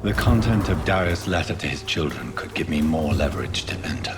The content of Darius' letter to his children could give me more leverage to enter.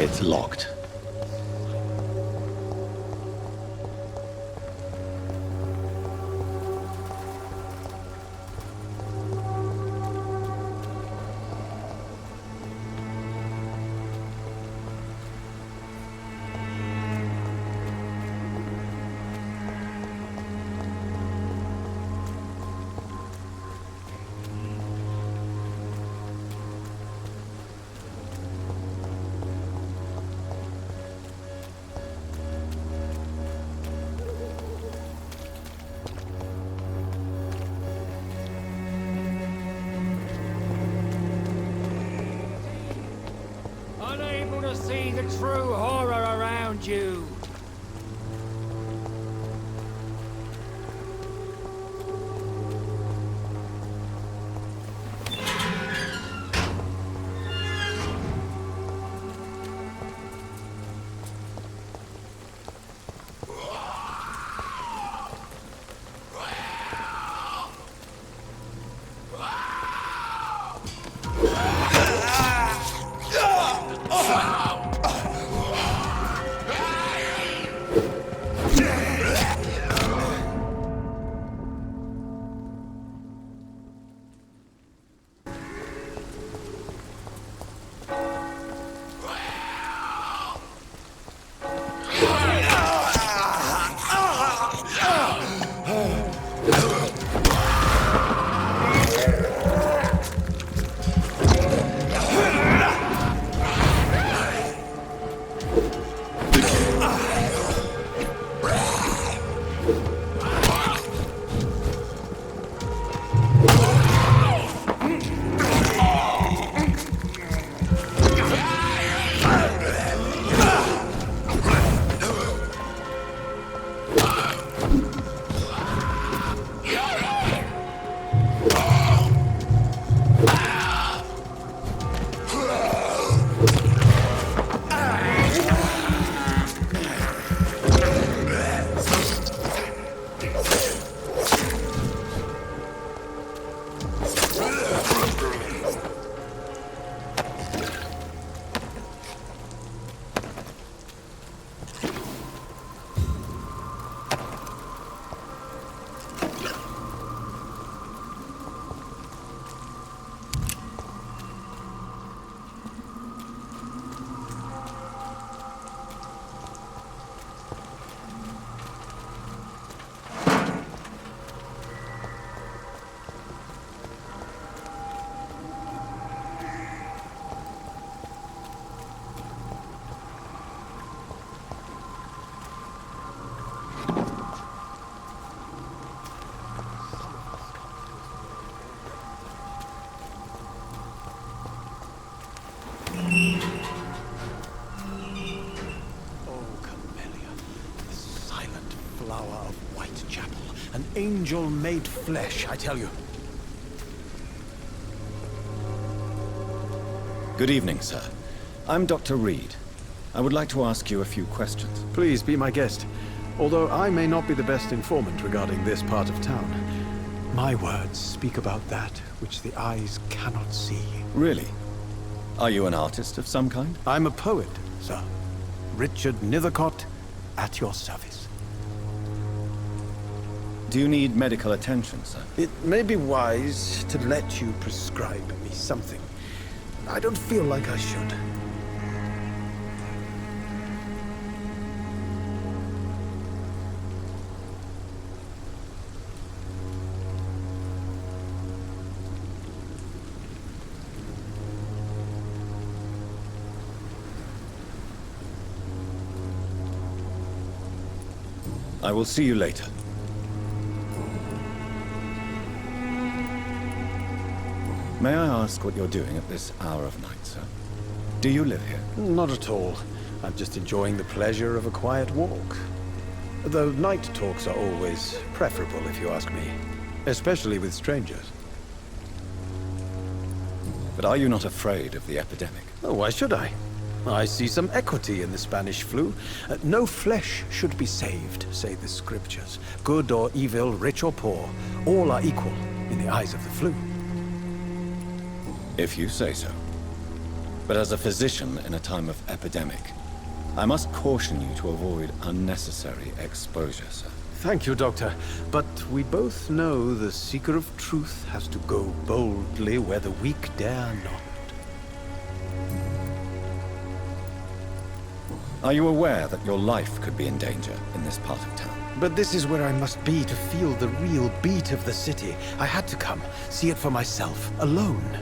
It's locked. Unable to see the true horror around you. An angel made flesh, I tell you. Good evening, sir. I'm Dr. Reed. I would like to ask you a few questions. Please be my guest. Although I may not be the best informant regarding this part of town, my words speak about that which the eyes cannot see. Really? Are you an artist of some kind? I'm a poet, sir. Richard Nethercott, at your service. Do you need medical attention, sir? It may be wise to let you prescribe me something. I don't feel like I should. I will see you later. May I ask what you're doing at this hour of night, sir? Do you live here? Not at all. I'm just enjoying the pleasure of a quiet walk. Though night talks are always preferable, if you ask me. Especially with strangers. But are you not afraid of the epidemic? Oh, why should I? I see some equity in the Spanish flu. No flesh should be saved, say the scriptures. Good or evil, rich or poor, all are equal in the eyes of the flu. If you say so. But as a physician in a time of epidemic, I must caution you to avoid unnecessary exposure, sir. Thank you, Doctor. But we both know the seeker of truth has to go boldly where the weak dare not. Are you aware that your life could be in danger in this part of town? But this is where I must be to feel the real beat of the city. I had to come, see it for myself, alone.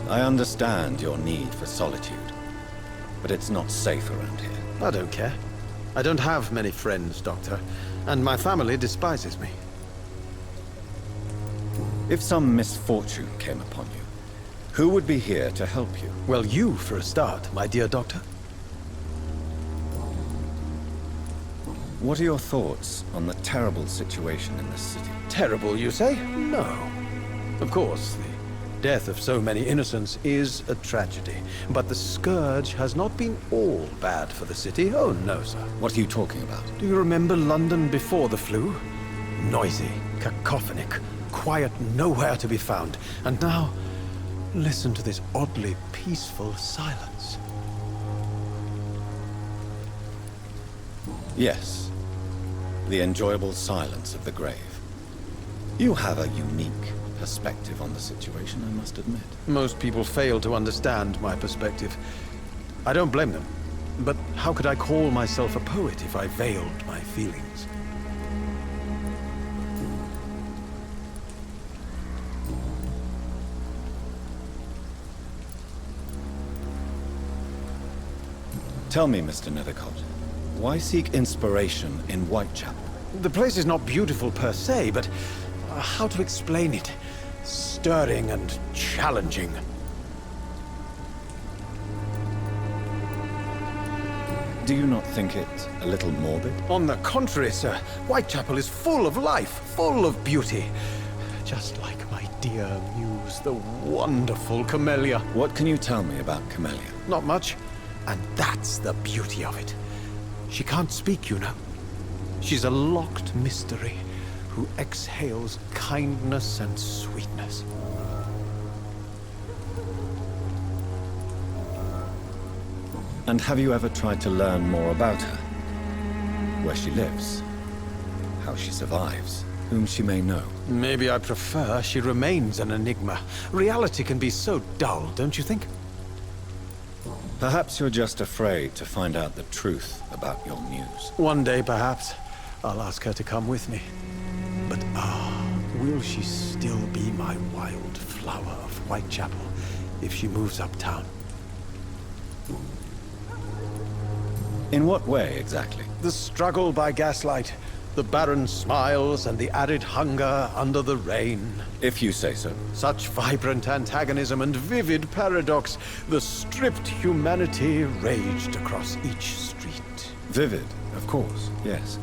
I understand your need for solitude, but it's not safe around here. I don't care. I don't have many friends, Doctor, and my family despises me. If some misfortune came upon you, who would be here to help you? Well, you for a start, my dear Doctor. What are your thoughts on the terrible situation in this city? Terrible, you say? No. Of course, the death of so many innocents is a tragedy. But the scourge has not been all bad for the city. Oh, no, sir. What are you talking about? Do you remember London before the flu? Noisy, cacophonic, quiet nowhere to be found. And now, listen to this oddly peaceful silence. Yes. The enjoyable silence of the grave. You have a unique perspective on the situation, I must admit. Most people fail to understand my perspective. I don't blame them. But how could I call myself a poet if I veiled my feelings? Tell me, Mr. Nethercott, why seek inspiration in Whitechapel? The place is not beautiful per se, but how to explain it? Stirring and challenging. Do you not think it a little morbid? On the contrary, sir. Whitechapel is full of life, full of beauty. Just like my dear muse, the wonderful Camellia. What can you tell me about Camellia? Not much. And that's the beauty of it. She can't speak, you know. She's a locked mystery who exhales kindness and sweetness. And have you ever tried to learn more about her? Where she lives? How she survives? Whom she may know? Maybe I prefer she remains an enigma. Reality can be so dull, don't you think? Perhaps you're just afraid to find out the truth about your muse. One day, perhaps, I'll ask her to come with me. But will she still be my wild flower of Whitechapel if she moves uptown? In what way, exactly? The struggle by gaslight, the barren smiles and the arid hunger under the rain. If you say so. Such vibrant antagonism and vivid paradox, the stripped humanity raged across each street. Vivid, of course, yes.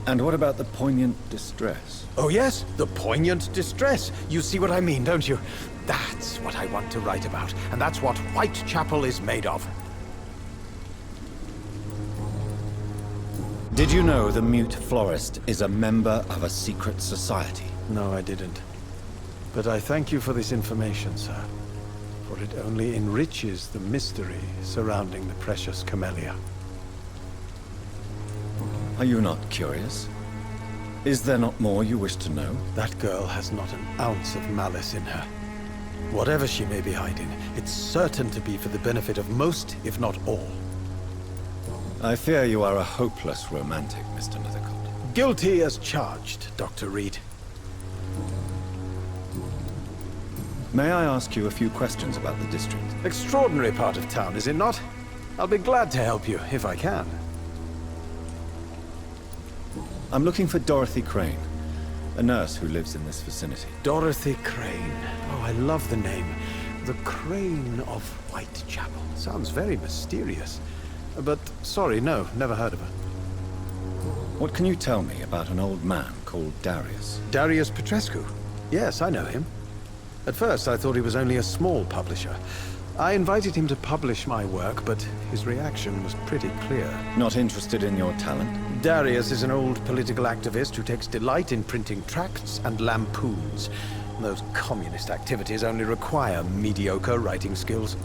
And what about the poignant distress? Oh yes, the poignant distress. You see what I mean, don't you? That's what I want to write about, and that's what Whitechapel is made of. Did you know the mute florist is a member of a secret society? No, I didn't. But I thank you for this information, sir. For it only enriches the mystery surrounding the precious Camellia. Are you not curious? Is there not more you wish to know? That girl has not an ounce of malice in her. Whatever she may be hiding, it's certain to be for the benefit of most, if not all. I fear you are a hopeless romantic, Mr. Nethercott. Guilty as charged, Dr. Reed. May I ask you a few questions about the district? Extraordinary part of town, is it not? I'll be glad to help you, if I can. I'm looking for Dorothy Crane, a nurse who lives in this vicinity. Dorothy Crane. Oh, I love the name. The Crane of Whitechapel. Sounds very mysterious. But, sorry, no, never heard of her. What can you tell me about an old man called Darius? Darius Petrescu? Yes, I know him. At first, I thought he was only a small publisher. I invited him to publish my work, but his reaction was pretty clear. Not interested in your talent? Darius is an old political activist who takes delight in printing tracts and lampoons. Those communist activities only require mediocre writing skills.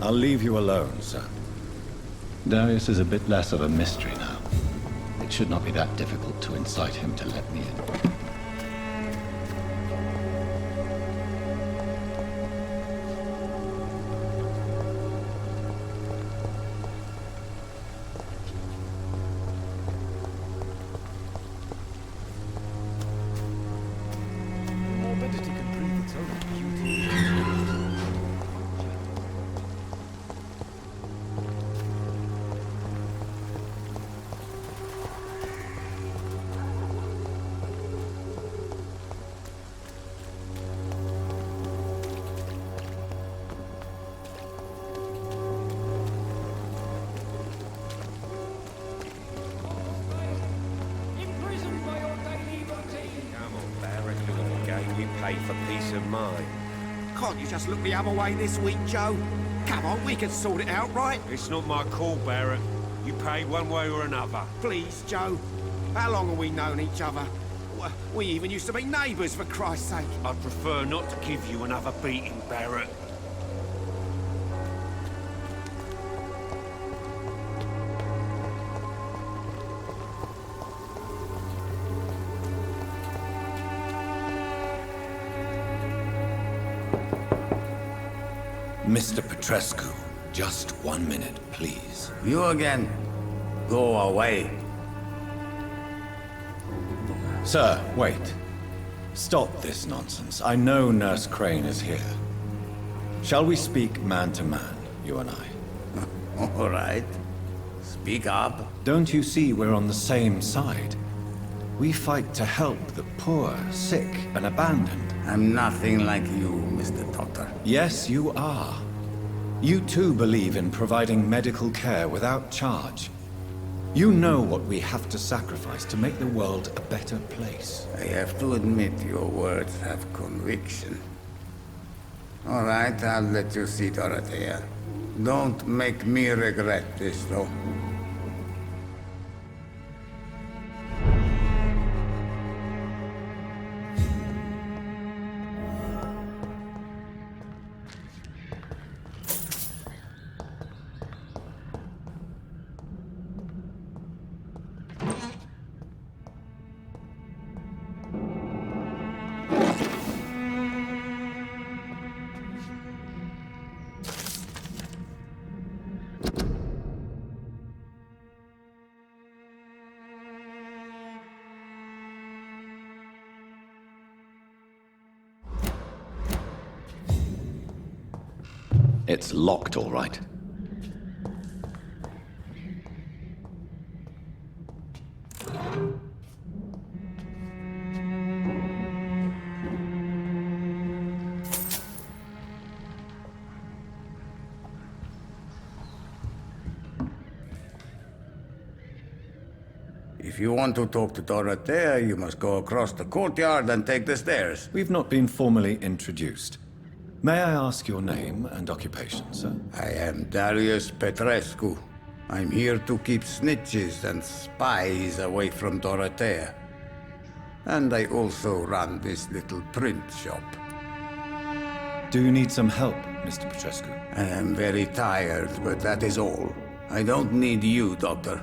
I'll leave you alone, sir. Darius is a bit less of a mystery now. It should not be that difficult to incite him to let me in. Morbidity can breathe its own beauty. Imprisoned by your daily routine. Come on, Barrett, look at the game you pay for peace of mind. Can't you just look the other way this week, Joe? Come on, we can sort it out, right? It's not my call, Barrett. You pay one way or another. Please, Joe. How long have we known each other? We even used to be neighbours, for Christ's sake. I'd prefer not to give you another beating, Barrett. Mr. Petrescu, just 1 minute, please. You again. Go away. Sir, wait. Stop this nonsense. I know Nurse Crane is here. Shall we speak man to man, you and I? All right. Speak up. Don't you see we're on the same side? We fight to help the poor, sick, and abandoned. I'm nothing like you, Mr. Doctor. Yes, you are. You too believe in providing medical care without charge. You know what we have to sacrifice to make the world a better place. I have to admit your words have conviction. All right, I'll let you see Dorothea. Don't make me regret this, though. It's locked, all right. If you want to talk to Dorothea, you must go across the courtyard and take the stairs. We've not been formally introduced. May I ask your name and occupation, sir? I am Darius Petrescu. I'm here to keep snitches and spies away from Dorothea. And I also run this little print shop. Do you need some help, Mr. Petrescu? I am very tired, but that is all. I don't need you, Doctor.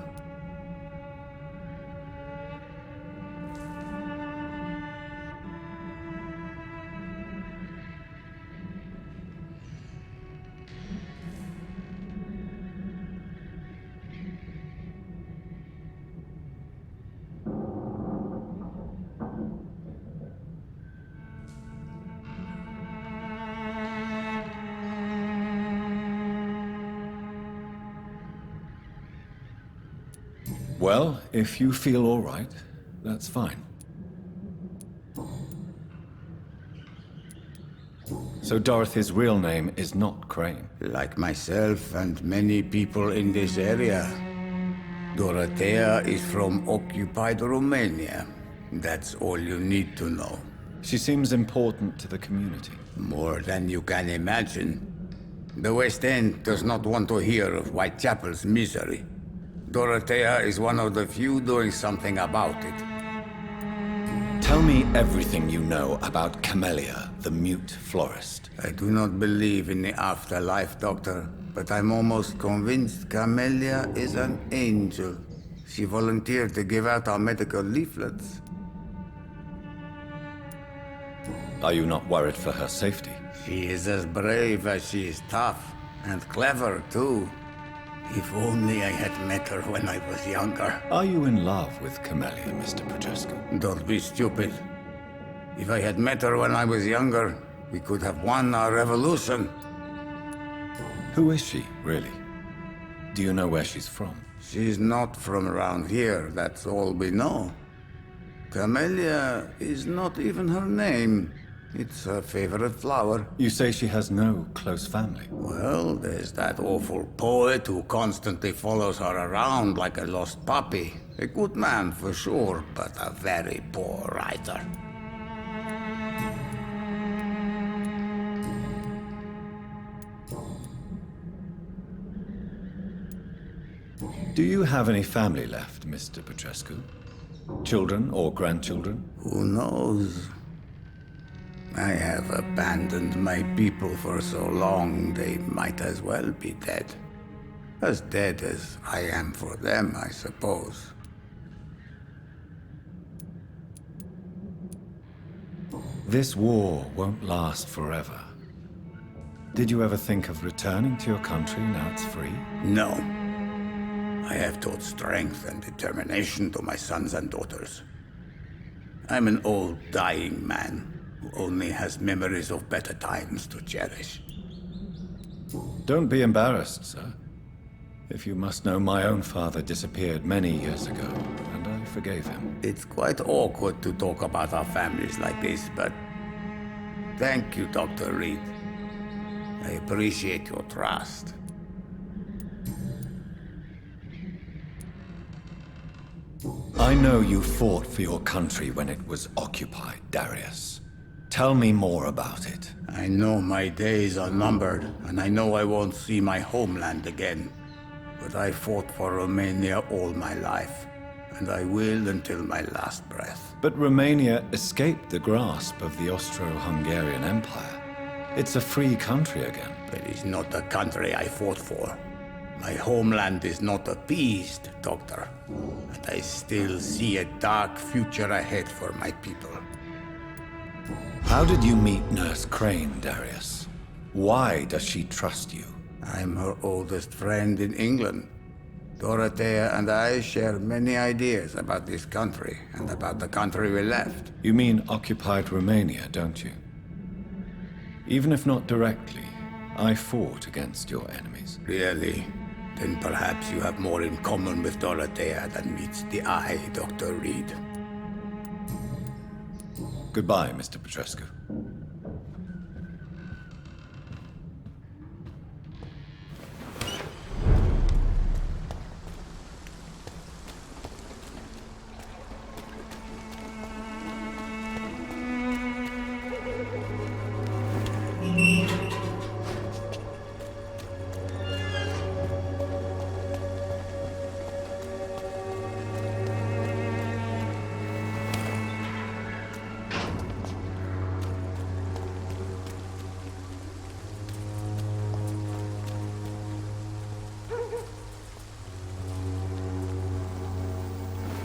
Well, if you feel all right, that's fine. So Dorothy's real name is not Crane. Like myself and many people in this area, Dorothea is from occupied Romania. That's all you need to know. She seems important to the community. More than you can imagine. The West End does not want to hear of Whitechapel's misery. Dorothea is one of the few doing something about it. Tell me everything you know about Camellia, the mute florist. I do not believe in the afterlife, Doctor, but I'm almost convinced Camellia is an angel. She volunteered to give out our medical leaflets. Are you not worried for her safety? She is as brave as she is tough, and clever, too. If only I had met her when I was younger. Are you in love with Camellia, Mr. Petrescu? Don't be stupid. If I had met her when I was younger, we could have won our revolution. Who is she, really? Do you know where she's from? She's not from around here, that's all we know. Camellia is not even her name. It's her favorite flower. You say she has no close family. Well, there's that awful poet who constantly follows her around like a lost puppy. A good man for sure, but a very poor writer. Do you have any family left, Mr. Petrescu? Children or grandchildren? Who knows? I have abandoned my people for so long, they might as well be dead. As dead as I am for them, I suppose. This war won't last forever. Did you ever think of returning to your country now it's free? No. I have taught strength and determination to my sons and daughters. I'm an old, dying man who only has memories of better times to cherish. Don't be embarrassed, sir. If you must know, my own father disappeared many years ago, and I forgave him. It's quite awkward to talk about our families like this, but thank you, Dr. Reed. I appreciate your trust. I know you fought for your country when it was occupied, Darius. Tell me more about it. I know my days are numbered, and I know I won't see my homeland again. But I fought for Romania all my life, and I will until my last breath. But Romania escaped the grasp of the Austro-Hungarian Empire. It's a free country again. It is not the country I fought for. My homeland is not appeased, Doctor. And I still see a dark future ahead for my people. How did you meet Nurse Crane, Darius? Why does she trust you? I'm her oldest friend in England. Dorothea and I share many ideas about this country and about the country we left. You mean occupied Romania, don't you? Even if not directly, I fought against your enemies. Really? Then perhaps you have more in common with Dorothea than meets the eye, Dr. Reed. Goodbye, Mr. Petrescu.